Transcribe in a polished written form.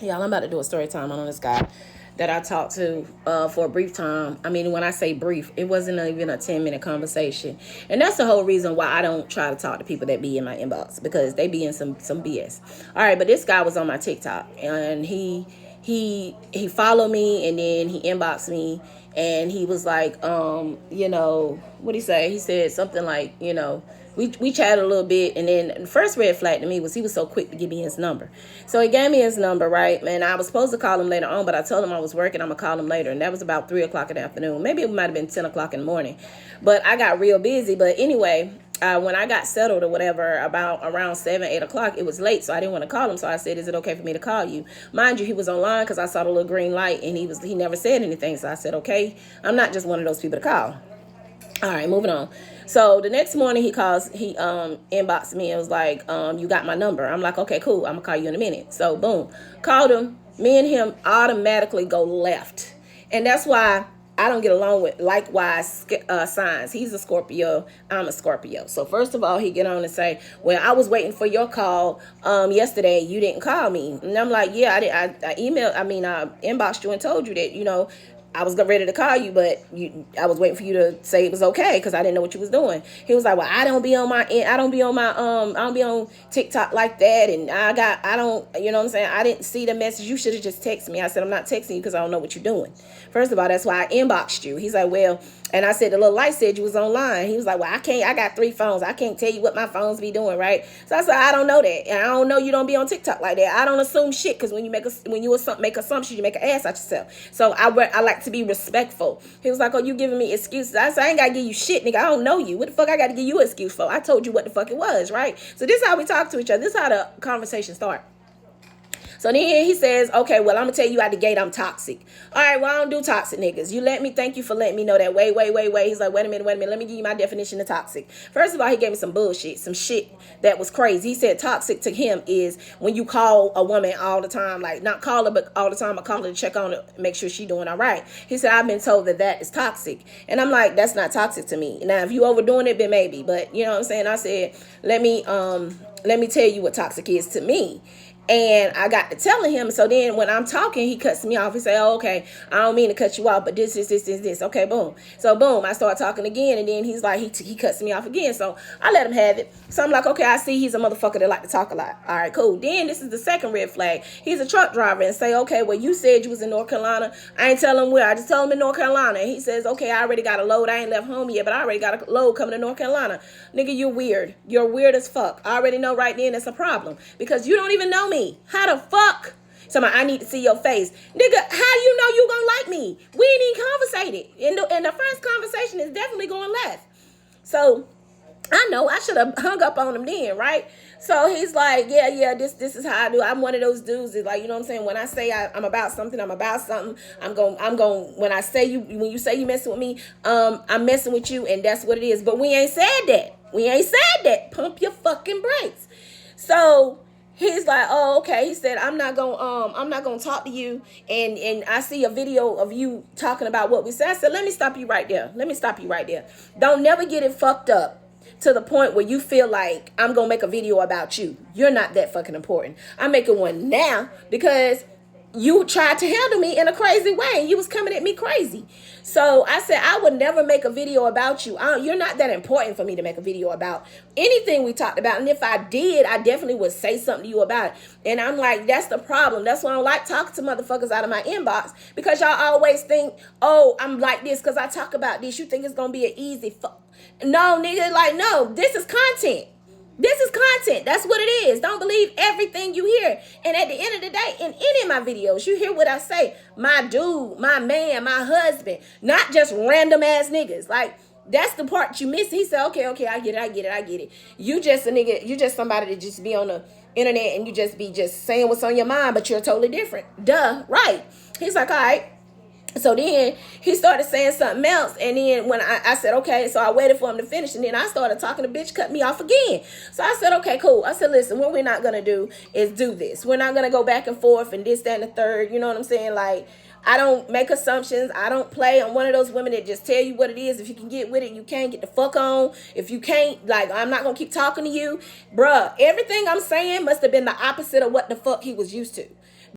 Yeah, I'm about to do a story time on this guy that I talked to for a brief time. I mean, when I say brief, it wasn't even a 10-minute conversation. And that's the whole reason why I don't try to talk to people that be in my inbox, because they be in some BS. All right, but this guy was on my TikTok, and he followed me, and then he inboxed me, and he was like, what he say? He said something like, we chatted a little bit, and then the first red flag to me was he was so quick to give me his number. So he gave me his number, right? And I was supposed to call him later on, but I told him I was working. I'm gonna call him later, and that was about 3 o'clock in the afternoon. Maybe it might have been 10 o'clock in the morning, but I got real busy. But anyway, when I got settled or whatever, about around 7, 8 o'clock, it was late, so I didn't want to call him. So I said, "Is it okay for me to call you?" Mind you, he was online because I saw the little green light, and he never said anything. So I said, "Okay, I'm not just one of those people to call." All right, moving on. So the next morning he inboxed me and was like, you got my number. I'm like, okay, cool. I'm gonna call you in a minute. So boom, called him. Me and him automatically go left. And that's why I don't get along with likewise signs. He's a Scorpio. I'm a Scorpio. So first of all, he get on and say, well, I was waiting for your call yesterday. You didn't call me. And I'm like, yeah, I inboxed you and told you that, I was ready to call you, but I was waiting for you to say it was okay because I didn't know what you was doing. He was like, well, I don't be on TikTok like that, and I don't, you know what I'm saying? I didn't see the message. You should have just texted me. I said, I'm not texting you because I don't know what you're doing. First of all, that's why I inboxed you. He's like, well, and I said, the little light said you was online. He was like, well, I got 3 phones. I can't tell you what my phones be doing, right? So I said, I don't know that. And I don't know you don't be on TikTok like that. I don't assume shit, because when you make assumptions, you make an ass out yourself. So I like to be respectful. He was like, oh, you giving me excuses? I said, I ain't got to give you shit, nigga. I don't know you. What the fuck I got to give you an excuse for? I told you what the fuck it was, right? So this is how we talk to each other. This is how the conversation starts. So then he says, okay, well, I'm going to tell you out the gate I'm toxic. All right, well, I don't do toxic niggas. Thank you for letting me know that. Wait. He's like, wait a minute. Let me give you my definition of toxic. First of all, he gave me some bullshit, some shit that was crazy. He said toxic to him is when you call a woman all the time, like not call her, but all the time I call her to check on her, make sure she's doing all right. He said, I've been told that is toxic. And I'm like, that's not toxic to me. Now, if you overdoing it, then maybe. But you know what I'm saying? I said, let me tell you what toxic is to me. And I got to telling him. So then when I'm talking, he cuts me off. He say, oh, okay, I don't mean to cut you off, but this. Okay, boom. So boom, I start talking again. And then he's like, he cuts me off again. So I let him have it. So I'm like, okay, I see he's a motherfucker that like to talk a lot. All right, cool. Then this is the second red flag. He's a truck driver and say, okay, well, you said you was in North Carolina. I ain't tell him where. I just told him in North Carolina. And he says, okay, I already got a load. I ain't left home yet, but I already got a load coming to North Carolina. Nigga, you're weird. You're weird as fuck. I already know right then it's a problem because you don't even know me. How the fuck? Somebody, I need to see your face. Nigga, how you know you gonna like me? We ain't even conversated. And the first conversation is definitely going left. So I know I should have hung up on him then, right? So he's like, yeah, this is how I do. I'm one of those dudes that, like, you know what I'm saying? When I say I'm about something, I'm about something. I'm going when you say you messing with me, I'm messing with you, and that's what it is. But we ain't said that. Pump your fucking brakes. So he's like, oh, okay. He said, I'm not gonna talk to you. And I see a video of you talking about what we said. I said, let me stop you right there. Don't never get it fucked up to the point where you feel like I'm gonna make a video about you. You're not that fucking important. I'm making one now because you tried to handle me in a crazy way. You was coming at me crazy. So I said, I would never make a video about you. You're not that important for me to make a video about anything we talked about. And if I did, I definitely would say something to you about it. And I'm like, that's the problem. That's why I don't like talking to motherfuckers out of my inbox, because y'all always think, oh, I'm like this because I talk about this. You think it's going to be an easy No, nigga, like, no, this is content. That's what it is. Don't believe everything you hear. And at the end of the day, in any of my videos, you hear what I say. My dude, my man, my husband, not just random ass niggas. Like, that's the part you miss. He said, okay, I get it. You just a nigga, you just somebody that just be on the internet and you just be just saying what's on your mind, but you're totally different. Duh, right. He's like, all right. So then he started saying something else. And then when I said, okay, so I waited for him to finish. And then I started talking. The bitch cut me off again. So I said, okay, cool. I said, listen, what we're not going to do is do this. We're not going to go back and forth and this, that, and the third. You know what I'm saying? Like, I don't make assumptions. I don't play. I'm one of those women that just tell you what it is. If you can get with it, you can get the fuck on. If you can't, like, I'm not going to keep talking to you. Bruh, everything I'm saying must have been the opposite of what the fuck he was used to.